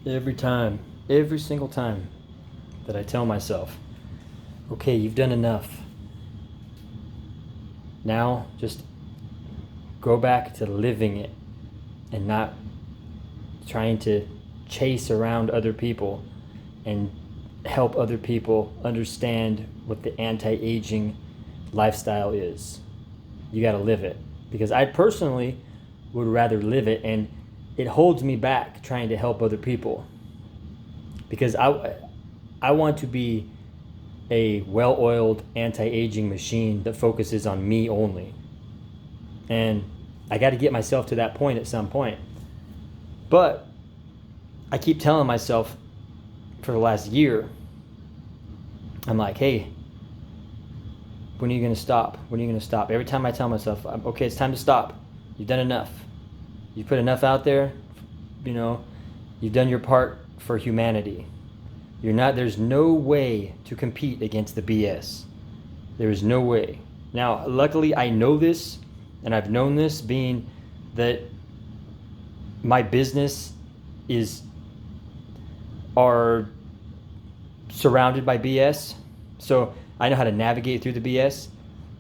Every time, every single time that I tell myself, okay, you've done enough. Now just go back to living it and not trying to chase around other people and help other people understand what the anti-aging lifestyle is. You got to live it, because I personally would rather live it, and it holds me back trying to help other people, because I want to be a well-oiled anti-aging machine that focuses on me only. And I got to get myself to that point at some point. But I keep telling myself for the last year, I'm like, hey, when are you going to stop? When are you going to stop? Every time I tell myself, okay, it's time to stop. You've done enough. You put enough out there. You've done your part for humanity. There's no way to compete against the BS. There is no way. Now, luckily, I know this, and I've known this, being that my business are surrounded by BS. So I know how to navigate through the BS.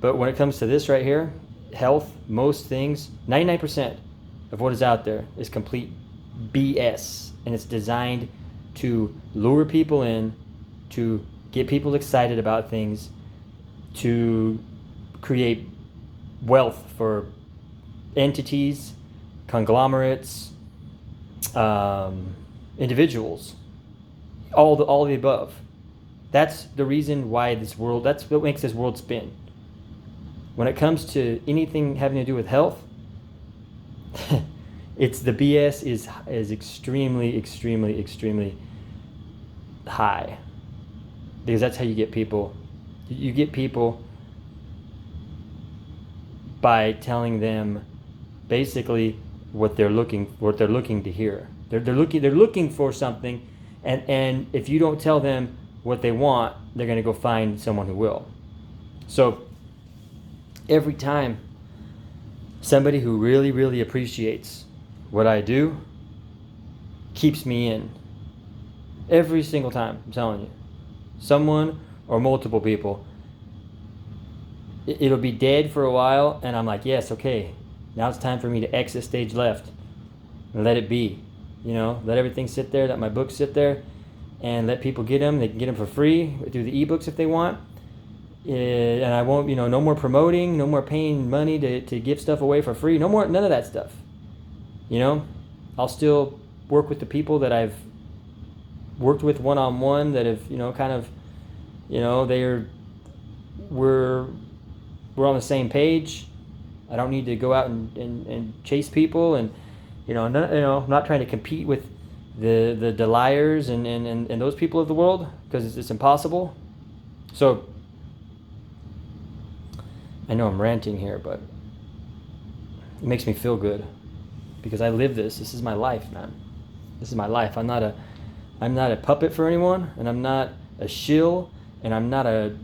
But when it comes to this right here, health, most things, 99% of what is out there is complete BS. And it's designed to lure people in, to get people excited about things, to create wealth for entities, conglomerates, individuals, all the above. That's the reason why that's what makes this world spin. When it comes to anything having to do with health, it's the BS is extremely, extremely, extremely high, because that's how you get people. You get people by telling them basically what they're looking to hear. They're looking for something, and if you don't tell them what they want, they're going to go find someone who will. So every time somebody who really, really appreciates what I do keeps me in, every single time, I'm telling you, someone or multiple people, it'll be dead for a while, and I'm like, yes, okay, now it's time for me to exit stage left and let it be. Let everything sit there, let my books sit there, and let people get them. They can get them for free through the ebooks if they want. And I won't, no more promoting, no more paying money to give stuff away for free. No more, none of that stuff. I'll still work with the people that I've worked with one-on-one, that have, we're on the same page. I don't need to go out and chase people, and I'm not trying to compete with the liars and those people of the world, because it's impossible. So I know I'm ranting here, but it makes me feel good, because I live this. This is my life, man. This is my life. I'm not a puppet for anyone, and I'm not a shill, and I'm not a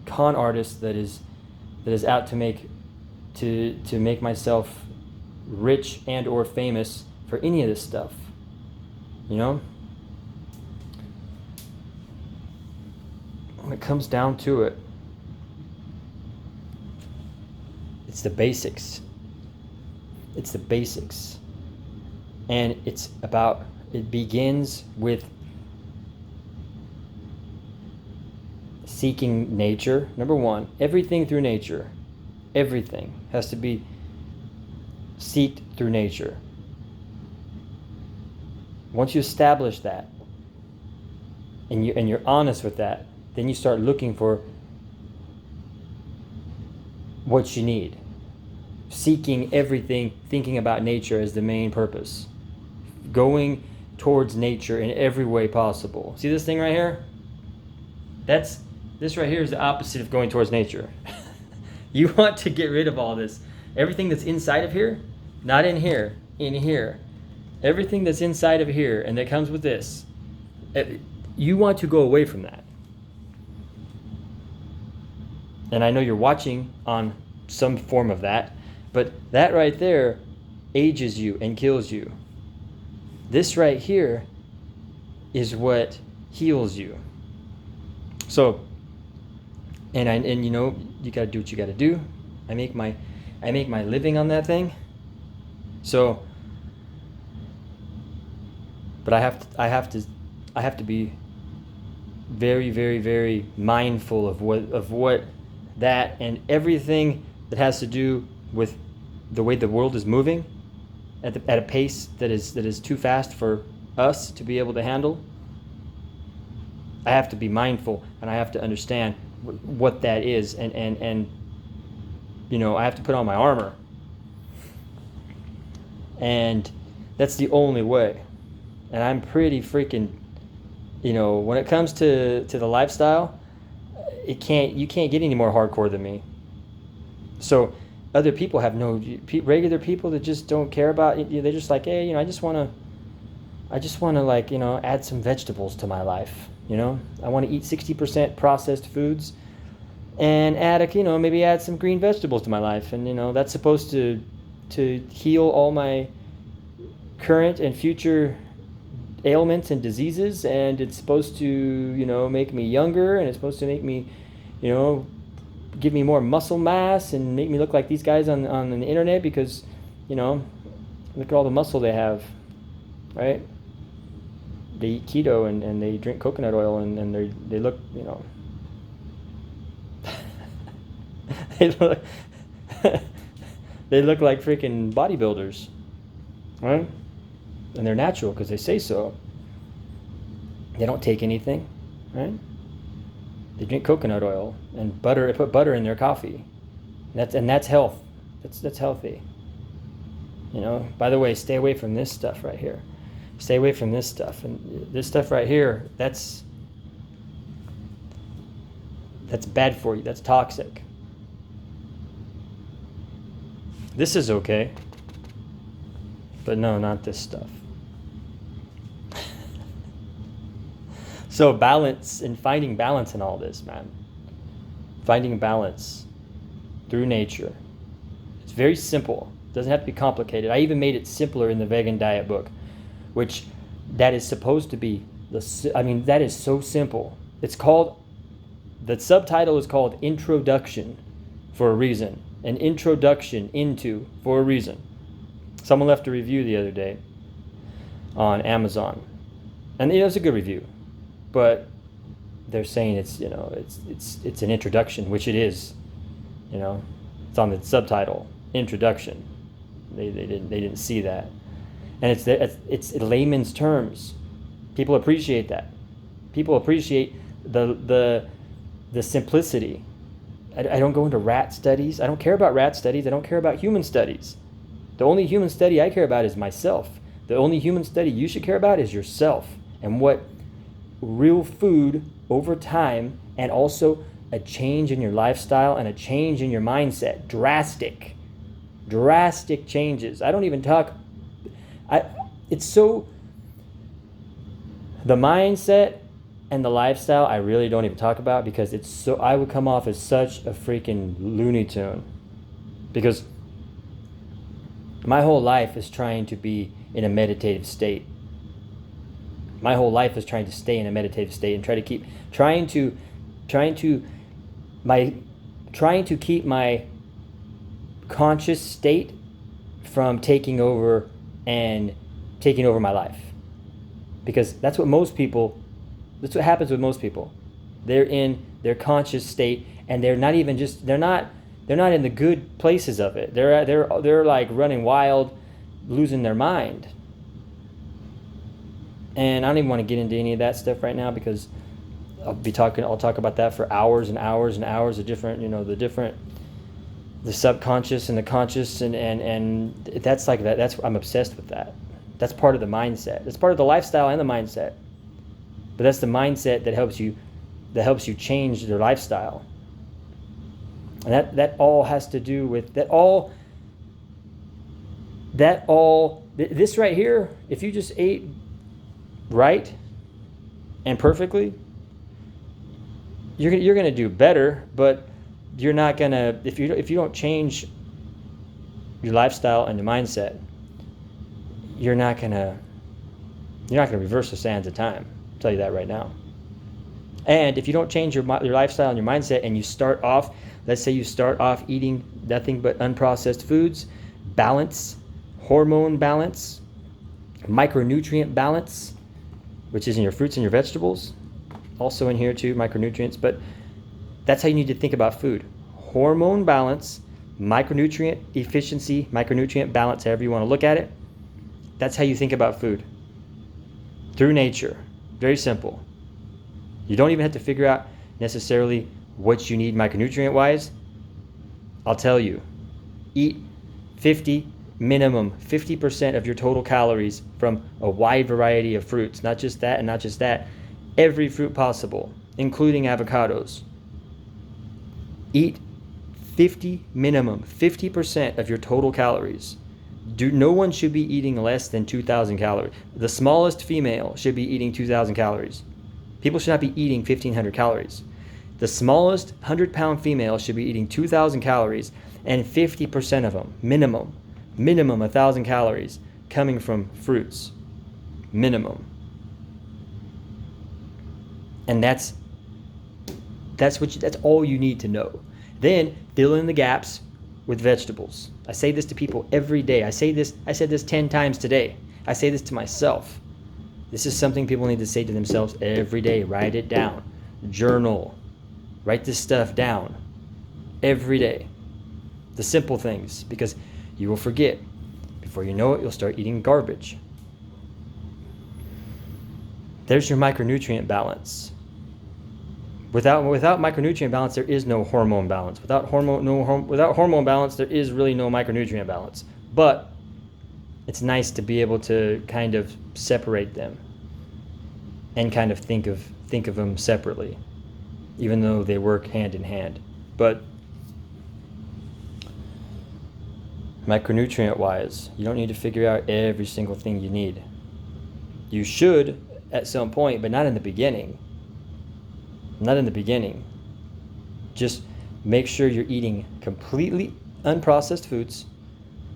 con artist that is out to make myself rich and or famous for any of this stuff. When it comes down to it, it's the basics. It's the basics. And it begins with seeking nature. Number one, everything through nature. Everything has to be sought through nature. Once you establish that, and you're honest with that, then you start looking for what you need. Seeking everything, thinking about nature as the main purpose. Going towards nature in every way possible. See this thing right here? This right here is the opposite of going towards nature. You want to get rid of all this. Everything that's inside of here, not in here, in here. Everything that's inside of here and that comes with this, you want to go away from that. And I know you're watching on some form of that, but that right there ages you and kills you. This right here is what heals you. So, and you know, you got to do what you got to do. I make my living on that thing. So, but I have to be very, very, very mindful of what that and everything that has to do with the way the world is moving at a pace that is too fast for us to be able to handle. I have to be mindful, and I have to understand what that is, and you know, I have to put on my armor, and that's the only way. And I'm pretty freaking, you know, when it comes to the lifestyle, you can't get any more hardcore than me. So other people have regular people that just don't care about it. They're just like, hey, you know, I just want to like, you know, add some vegetables to my life. You know, I want to eat 60% processed foods and maybe add some green vegetables to my life. And, you know, that's supposed to heal all my current and future ailments and diseases. And it's supposed to, you know, make me younger, and it's supposed to make me, you know, give me more muscle mass and make me look like these guys on the internet because, you know, look at all the muscle they have, right? They eat keto and they drink coconut oil and they look, you know, they look like freaking bodybuilders, right? And they're natural because they say so. They don't take anything, right? They drink coconut oil and butter. They put butter in their coffee. That's health. That's healthy. You know. By the way, stay away from this stuff right here. Stay away from this stuff. And this stuff right here, that's bad for you. That's toxic. This is okay. But no, not this stuff. So balance and finding balance in all this, man. Finding balance through nature. It's very simple. It doesn't have to be complicated. I even made it simpler in the vegan diet book, which that is supposed to be that is so simple. It's called, the subtitle is called Introduction for a reason. An introduction into for a reason. Someone left a review the other day on Amazon. And it was a good review. But they're saying it's an introduction, which it is. You know, it's on the subtitle, Introduction. They didn't see that, and it's in layman's terms. People appreciate that. People appreciate the simplicity. I don't go into rat studies. I don't care about rat studies. I don't care about human studies. The only human study I care about is myself. The only human study you should care about is yourself and what real food over time, and also a change in your lifestyle and a change in your mindset. Drastic changes. I don't even talk. It's so, the mindset and the lifestyle I really don't even talk about because it's so, I would come off as such a freaking Looney Tune, because my whole life is trying to be in a meditative state. My whole life is trying to stay in a meditative state and trying to keep my conscious state from taking over my life. Because that's what happens with most people. They're in their conscious state and they're not in the good places of it. They're like running wild, losing their mind. And I don't even want to get into any of that stuff right now because I'll talk about that for hours and hours and hours of different, the subconscious and the conscious and that's like that. I'm obsessed with that. That's part of the mindset. That's part of the lifestyle and the mindset. But that's the mindset that helps you change your lifestyle. And that all has to do with this right here. If you just ate right and perfectly, you're gonna do better, but you're not gonna, if you don't change your lifestyle and your mindset, you're not gonna You're not going to reverse the sands of time. I'll tell you that right now. And if you don't change your lifestyle and your mindset, and you start off, let's say you start off eating nothing but unprocessed foods, balance, hormone balance, micronutrient balance, which is in your fruits and your vegetables, also in here too, micronutrients, but that's how you need to think about food. Hormone balance, micronutrient efficiency, micronutrient balance, however you want to look at it. That's how you think about food. Through nature. Very simple. You don't even have to figure out necessarily what you need micronutrient wise. I'll tell you, eat 50% of your total calories from a wide variety of fruits. Not just that and not just that. Every fruit possible, including avocados. Eat 50% of your total calories. No one should be eating less than 2,000 calories. The smallest female should be eating 2,000 calories. People should not be eating 1,500 calories. The smallest 100-pound female should be eating 2,000 calories, and 50% of them, minimum 1,000 calories coming from fruits. Minimum. And that's all you need to know. Then fill in the gaps with vegetables. I say this to people every day. I said this 10 times today. I say this to myself. This is something people need to say to themselves every day. Write it down. Journal. Write this stuff down every day. The simple things, because you will forget. Before you know it, you'll start eating garbage. There's your micronutrient balance. Without micronutrient balance, there is no hormone balance. Without hormone balance, there is really no micronutrient balance. But it's nice to be able to kind of separate them and kind of think of them separately, even though they work hand in hand. But micronutrient-wise, you don't need to figure out every single thing you need. You should at some point, but not in the beginning. Not in the beginning. Just make sure you're eating completely unprocessed foods.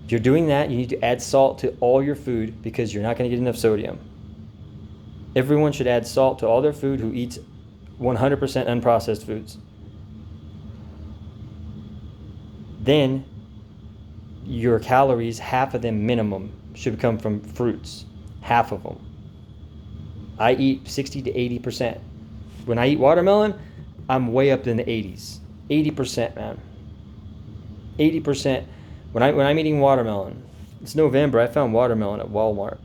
If you're doing that, you need to add salt to all your food because you're not going to get enough sodium. Everyone should add salt to all their food who eats 100% unprocessed foods. Then your calories, half of them minimum, should come from fruits. Half of them. I eat 60 to 80%. When I eat watermelon, I'm way up in the 80s. 80%, man. 80%. When I'm eating watermelon, it's November. I found watermelon at Walmart,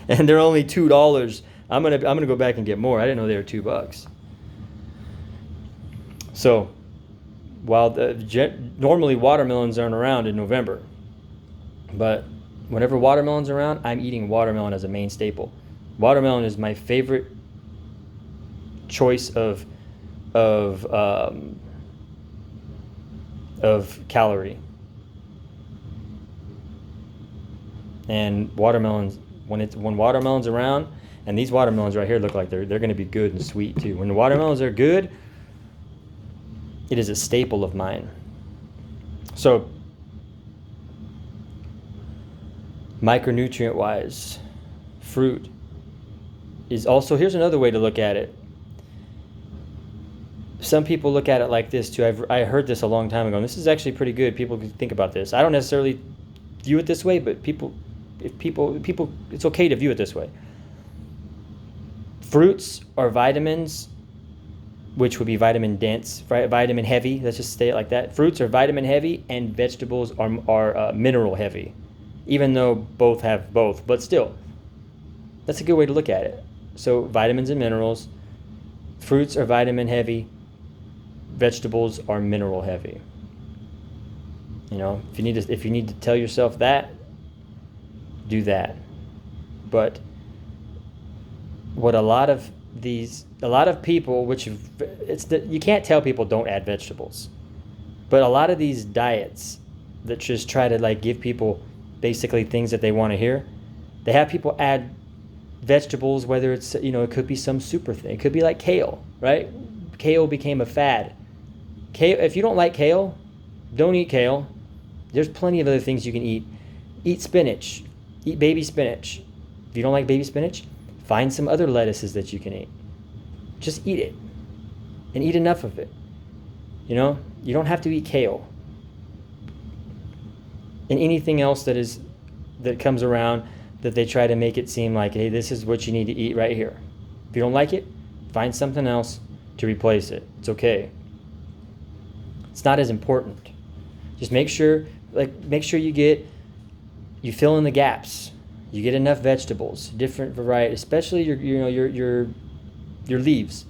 and they're only $2. I'm gonna go back and get more. I didn't know they were $2. So, while normally watermelons aren't around in November, but whenever watermelon's around, I'm eating watermelon as a main staple. Watermelon is my favorite choice of calorie. And watermelons, when watermelons around, and these watermelons right here look like they're going to be good and sweet too. When the watermelons are good, it is a staple of mine. So, micronutrient wise, fruit is also, here's another way to look at it. Some people look at it like this too. I heard this a long time ago, and this is actually pretty good. People can think about this. I don't necessarily view it this way, but people, it's okay to view it this way. Fruits are vitamins, which would be vitamin dense, vitamin heavy. Let's just say it like that. Fruits are vitamin heavy, and vegetables are mineral heavy, even though both have both. But still, that's a good way to look at it. So vitamins and minerals. Fruits are vitamin heavy. Vegetables are mineral heavy. You know, if you need to tell yourself that, do that. But what a lot of people, you can't tell people don't add vegetables, but a lot of these diets that just try to like give people basically things that they want to hear, they have people add vegetables, whether it's, it could be some super thing. It could be like kale, right? Kale became a fad. Kale, if you don't like kale, don't eat kale. There's plenty of other things you can eat. Eat spinach. Eat baby spinach. If you don't like baby spinach, find some other lettuces that you can eat. Just eat it and eat enough of it. You know, you don't have to eat kale and anything else that comes around that they try to make it seem like, hey, this is what you need to eat right here. If you don't like it, find something else to replace it. It's okay. It's not as important. Just make sure you fill in the gaps. You get enough vegetables, different variety, especially your leaves.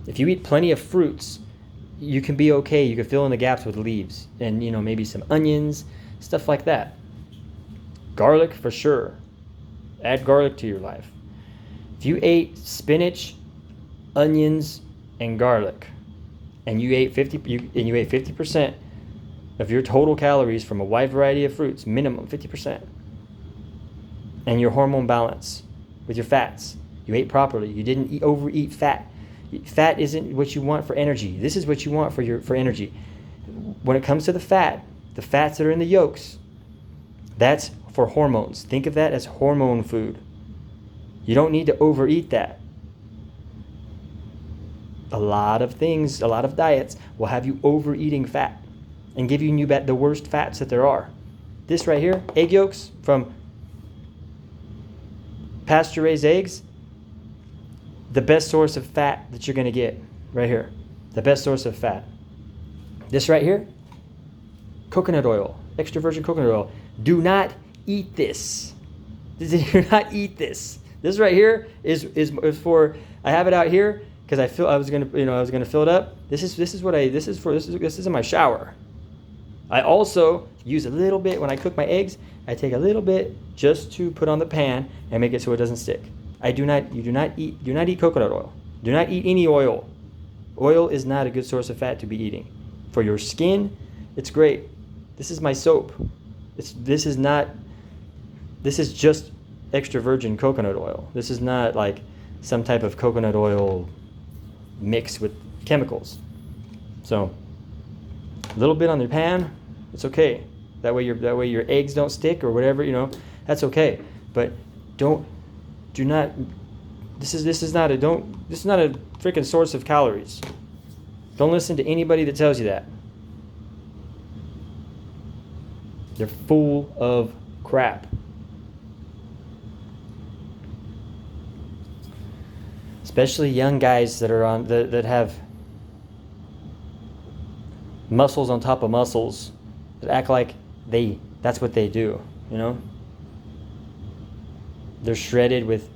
If you eat plenty of fruits, you can be okay. You can fill in the gaps with leaves and maybe some onions, stuff like that. Garlic for sure. Add garlic to your life. If you ate spinach, onions, and garlic, and you ate 50% of your total calories from a wide variety of fruits, minimum 50%, and your hormone balance with your fats, you ate properly. You didn't overeat fat. Fat isn't what you want for energy. This is what you want for energy. When it comes to the fats that are in the yolks, that's for hormones. Think of that as hormone food. You don't need to overeat that. A lot of diets will have you overeating fat and giving you the worst fats that there are. This right here, egg yolks from pasture-raised eggs, the best source of fat that you're going to get right here. The best source of fat. This right here, coconut oil, extra virgin coconut oil. Do not eat this. Do not eat this. This right here is for, I have it out here because I was going to fill it up. This is in my shower. I also use a little bit when I cook my eggs. I take a little bit just to put on the pan and make it so it doesn't stick. Do not eat coconut oil. Do not eat any oil. Oil is not a good source of fat to be eating. For your skin, it's great. This is my soap. This is just extra virgin coconut oil. This is not like some type of coconut oil mixed with chemicals. So a little bit on your pan, it's okay. That way your eggs don't stick or whatever, that's okay. But this is not a freaking source of calories. Don't listen to anybody that tells you that. They're full of crap. Especially young guys that are that have muscles on top of muscles that act like that's what they do, They're shredded with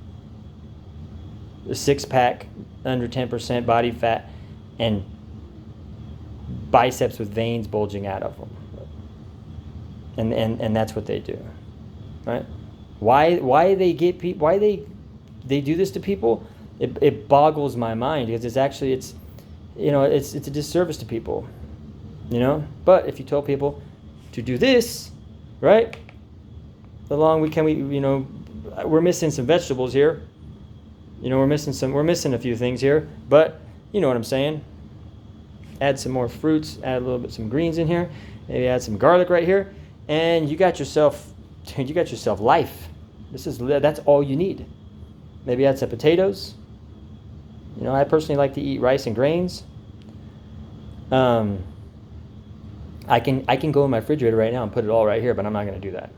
a six-pack, under 10% body fat, and biceps with veins bulging out of them. And that's what they do, right? Why they do this to people? It boggles my mind because it's a disservice to people, But if you tell people to do this, right? We're missing some vegetables here. We're missing a few things here, but you know what I'm saying. Add some more fruits, add a little bit some greens in here, maybe add some garlic right here, and you got yourself life. That's all you need. Maybe add some potatoes. I personally like to eat rice and grains. I can go in my refrigerator right now and put it all right here, but I'm not going to do that.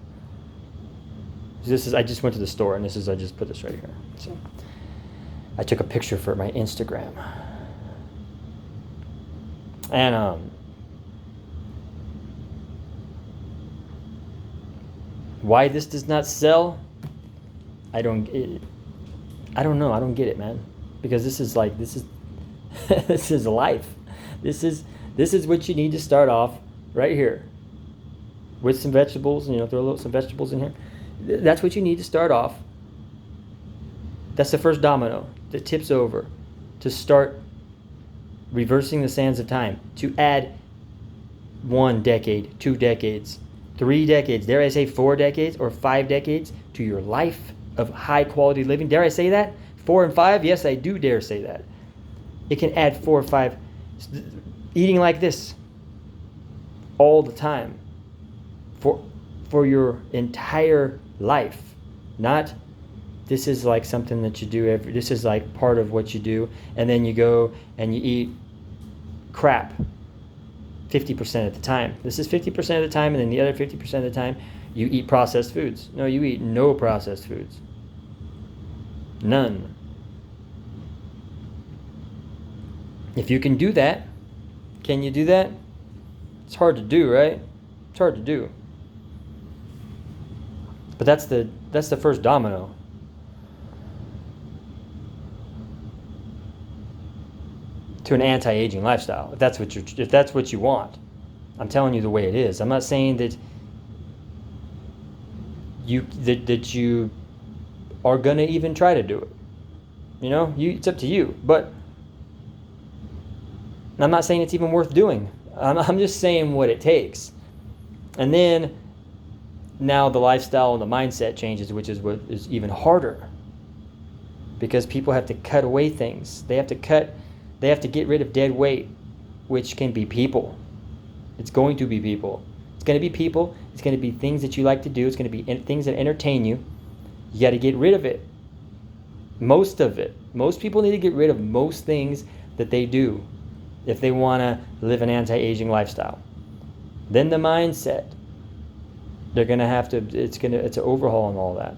I just went to the store and I just put this right here. So I took a picture for my Instagram. And why this does not sell? I don't know. I don't get it, man. Because this is this is life. This is what you need to start off right here with some vegetables. Throw some vegetables in here. That's what you need to start off. That's the first domino that tips over to start reversing the sands of time, to add 1 decade, 2 decades, 3 decades, dare I say 4 decades or 5 decades to your life of high quality living. Dare I say that? 4 and 5? Yes, I do dare say that. It can add 4 or 5. Eating like this all the time for your entire life, not this is like something that you do this is like part of what you do, and then you go and you eat crap 50% of the time. This is 50% of the time, and then the other 50% of the time you eat processed foods. No, you eat no processed foods. None. If you can do that, can you do that? It's hard to do, right? It's hard to do. But that's the first domino. To an anti-aging lifestyle, if that's what you want. I'm telling you the way it is. I'm not saying that you are gonna even try to do it. It's up to you. But I'm not saying it's even worth doing. I'm just saying what it takes. And then now the lifestyle and the mindset changes, which is what is even harder. Because people have to cut away things. They have to get rid of dead weight, which can be people. It's going to be people. It's going to be people. It's going to be things that you like to do. It's going to be things that entertain you. You got to get rid of it. Most of it. Most people need to get rid of most things that they do if they want to live an anti-aging lifestyle. Then the mindset. They're going to have to, it's an overhaul and all that.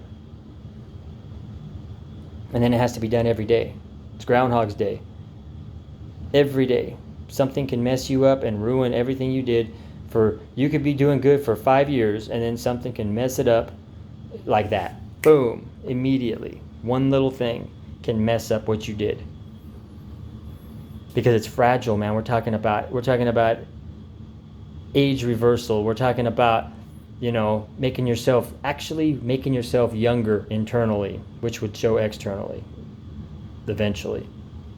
And then it has to be done every day. It's Groundhog's Day. Every day. Something can mess you up and ruin everything you did. You could be doing good for 5 years, and then something can mess it up like that. Boom. Immediately. One little thing can mess up what you did. Because it's fragile, man. We're talking about age reversal. We're talking about, making yourself younger internally, which would show externally eventually.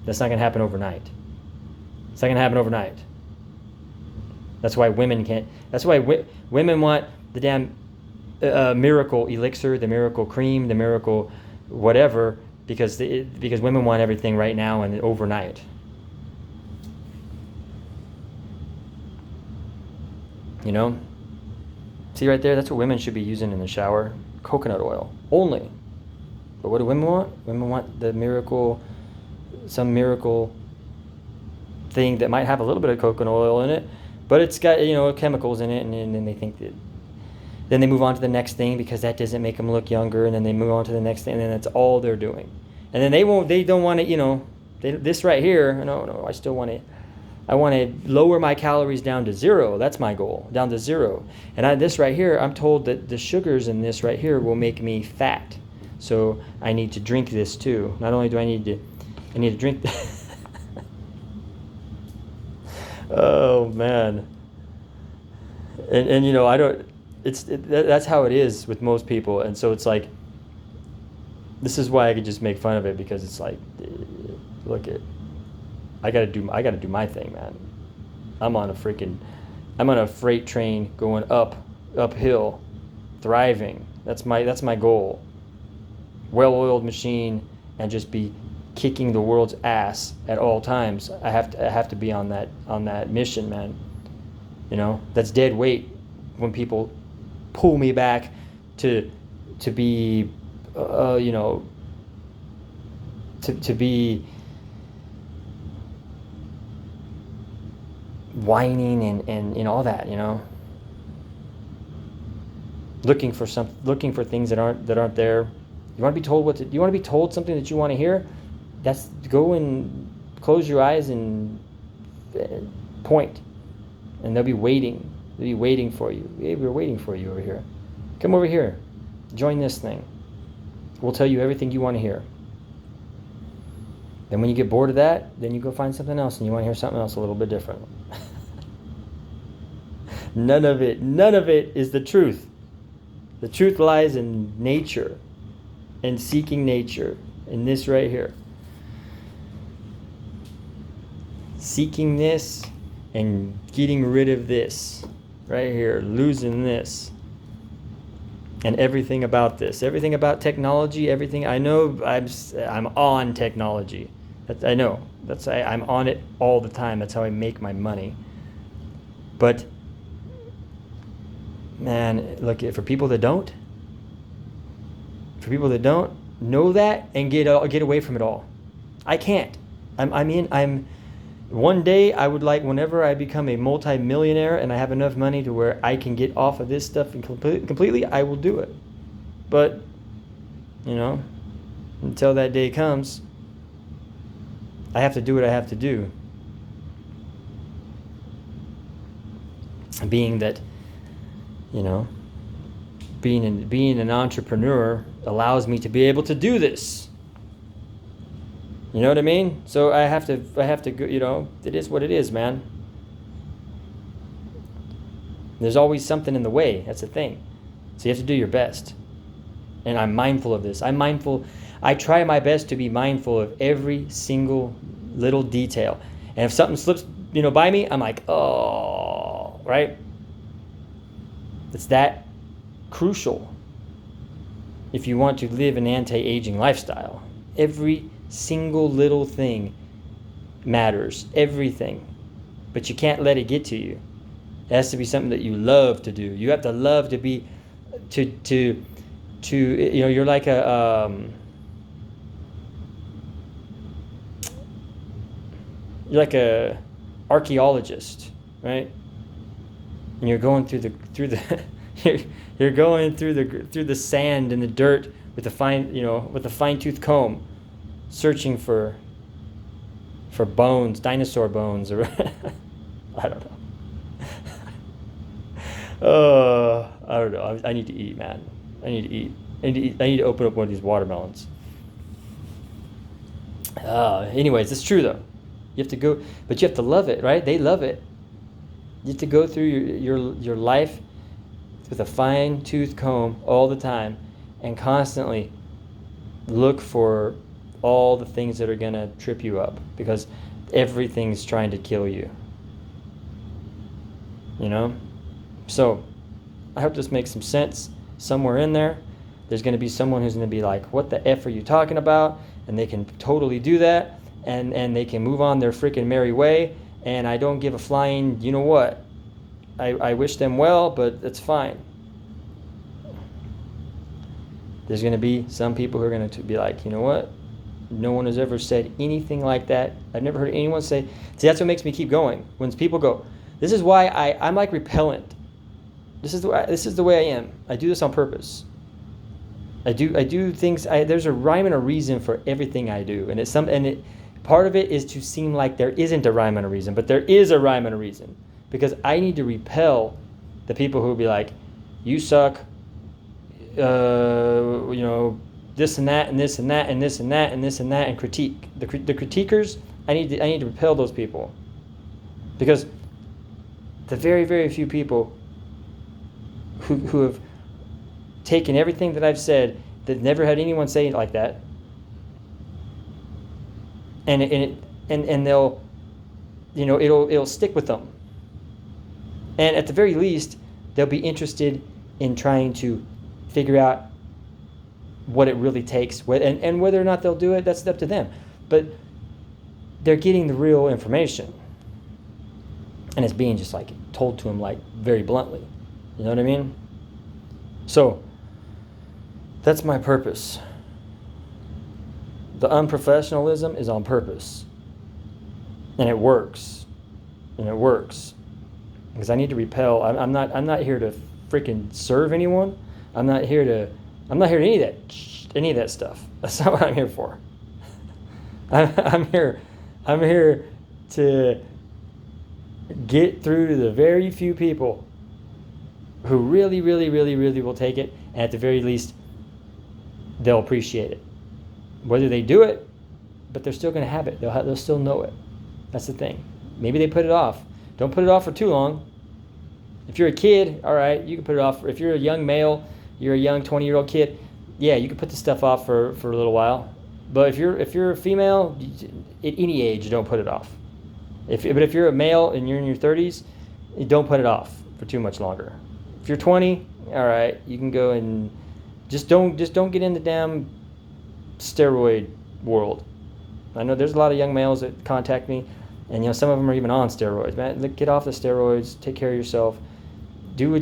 That's not going to happen overnight. It's not going to happen overnight. That's why women can't. That's why women want the damn miracle elixir, the miracle cream, the miracle whatever, because women want everything right now and overnight. See right there, that's what women should be using in the shower. Coconut oil only. But what do women want? Women want the miracle, some miracle thing that might have a little bit of coconut oil in it, but it's got chemicals in it, and then they think that. Then they move on to the next thing because that doesn't make them look younger, and then they move on to the next thing, and then that's all they're doing. And then they don't want to, this right here. No, I still want to. I want to lower my calories down to 0. That's my goal, down to 0. And this right here, I'm told that the sugars in this right here will make me fat. So I need to drink this too. Not only do I need to drink. Oh man. And I don't. That's how it is with most people, and so it's like. This is why I could just make fun of it, because it's like, look at. I gotta do my thing, man. I'm on a freight train going uphill, thriving. That's my goal. Well-oiled machine, and just be kicking the world's ass at all times. I have to be on that mission, man. That's dead weight when people pull me back to be to be whining and all that, looking for things that aren't there. You want to be told something that you want to hear? That's go and close your eyes and point, and they'll be waiting. They'll be waiting for you. Hey, we're waiting for you over here. Come over here. Join this thing. We'll tell you everything you want to hear. Then when you get bored of that, then you go find something else, and you want to hear something else a little bit different. None of it is the truth. The truth lies in nature, and seeking nature, in this right here. Seeking this and getting rid of this right here, losing this. And everything about this, everything about technology, everything. I know I'm on technology. I know. I'm on it all the time. That's how I make my money. But man, look, for people that don't, know that and get away from it all. I can't. I'm one day I would like, whenever I become a multi-millionaire and I have enough money to where I can get off of this stuff and completely, I will do it. But, until that day comes, I have to do what I have to do. Being that, being an entrepreneur allows me to be able to do this. You know what I mean? So I have to go, it is what it is, man. There's always something in the way. That's the thing. So you have to do your best. And I'm mindful of this. I try my best to be mindful of every single little detail. And if something slips, by me, I'm like, oh, right? It's that crucial if you want to live an anti-aging lifestyle. Every single little thing matters. Everything. But you can't let it get to you. It has to be something that you love to do. You have to love to be you're like a archaeologist, right? And you're going through the you're going through the sand and the dirt with a fine-tooth comb, searching for bones, dinosaur bones, or I don't know. I don't know. I need to eat, man. I need to eat. I need to open up one of these watermelons. Anyways, it's true though. You have to go, but you have to love it, right? They love it. You have to go through your life with a fine-tooth comb all the time and constantly look for all the things that are going to trip you up, because everything's trying to kill you. So I hope this makes some sense somewhere in there. There's going to be someone who's going to be like, what the F are you talking about? And they can totally do that. And they can move on their freaking merry way. And I don't give a flying, you know what? I wish them well, but that's fine. There's going to be some people who are going to be like, you know what? No one has ever said anything like that. I've never heard anyone say. See, that's what makes me keep going. When people go, this is why I'm like repellent. This is the way I am. I do this on purpose. I do things. There's a rhyme and a reason for everything I do, and part of it is to seem like there isn't a rhyme and a reason, but there is a rhyme and a reason, because I need to repel the people who will be like, you suck. This and that and this and that and this and that and this and that, and critique the critiquers. I need to repel those people, because the very, very few people who have taken everything that I've said, that never had anyone say it like that, and they'll, it'll stick with them, and at the very least they'll be interested in trying to figure out what it really takes, and whether or not they'll do it, that's up to them. But they're getting the real information, and it's being just like told to them, like very bluntly. You know what I mean? So that's my purpose. The unprofessionalism is on purpose, and it works. Because I need to repel. I'm not here to freaking serve anyone. I'm not here to any of that stuff. That's not what I'm here for. I'm here to get through to the very few people who really, really, really, really will take it, and at the very least, they'll appreciate it. Whether they do it, but they're still going to have it. They'll still know it. That's the thing. Maybe they put it off. Don't put it off for too long. If you're a kid, all right, you can put it off. If you're a young male, you're a young 20-year-old kid, yeah, you can put this stuff off for a little while. But if you're a female, at any age, don't put it off. But if you're a male and you're in your 30s, don't put it off for too much longer. If you're 20, all right, you can go and just don't get in the damn steroid world. I know there's a lot of young males that contact me, and some of them are even on steroids. Man, get off the steroids. Take care of yourself. Do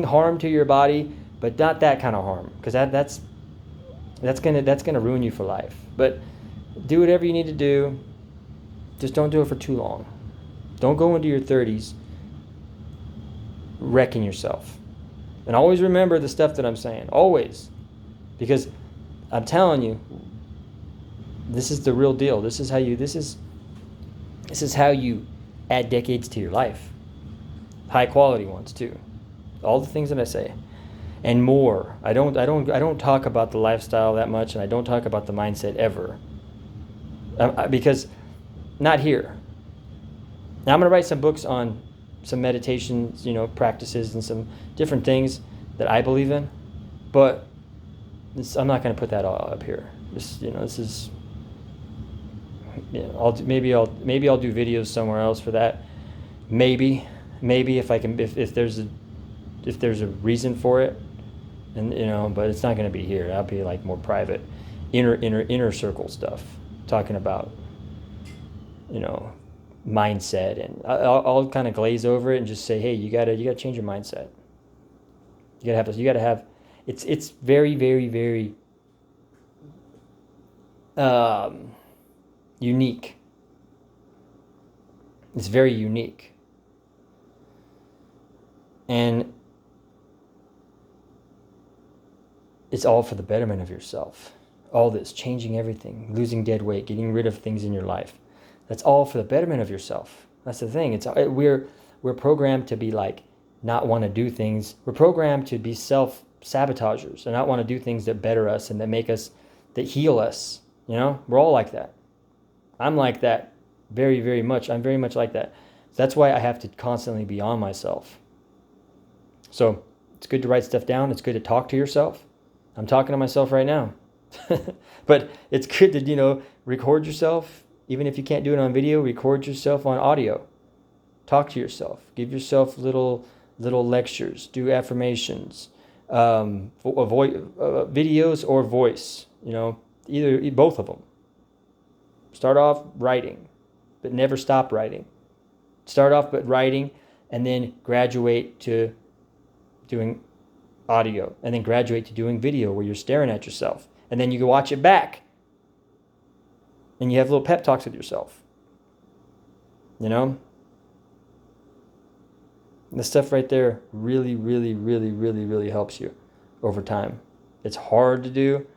harm to your body, but not that kind of harm, because That's gonna ruin you for life. But do whatever you need to do. Just don't do it for too long. Don't go into your 30s wrecking yourself. And always remember the stuff that I'm saying. Always. Because I'm telling you, this is the real deal. This is how you add decades to your life. High quality ones too. All the things that I say. And more. I don't talk about the lifestyle that much, and I don't talk about the mindset ever. Because not here. Now I'm going to write some books on some meditations, practices and some different things that I believe in, but I'm not going to put that all up here. This is, maybe I'll do videos somewhere else for that. Maybe if I can, if there's a reason for it, and but it's not going to be here. That'll be like more private, inner circle stuff, talking about, mindset, and I'll kind of glaze over it and just say, hey, you gotta change your mindset. You gotta have it's very, very, very unique. It's very unique, and it's all for the betterment of yourself. All this, changing everything, losing dead weight, getting rid of things in your life. That's all for the betterment of yourself. That's the thing. We're programmed to be like, not want to do things. We're programmed to be self-sabotagers and not want to do things that better us and that make us, that heal us. We're all like that. I'm like that very, very much. I'm very much like that. So that's why I have to constantly be on myself. So it's good to write stuff down. It's good to talk to yourself. I'm talking to myself right now. But it's good to, record yourself. Even if you can't do it on video, record yourself on audio. Talk to yourself. Give yourself little lectures. Do affirmations, videos or voice. Either both of them. Start off writing, but never stop writing. Start off but writing, and then graduate to doing audio, and then graduate to doing video where you're staring at yourself, and then you can watch it back. And you have little pep talks with yourself. The stuff right there really, really, really, really, really helps you over time. It's hard to do.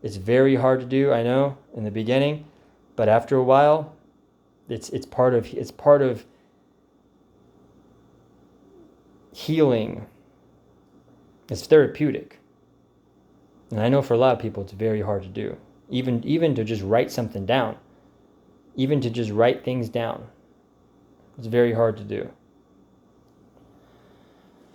It's very hard to do, I know, in the beginning. But after a while, it's part of healing. It's therapeutic. And I know for a lot of people it's very hard to do. Even to just write something down. Even to just write things down. It's very hard to do.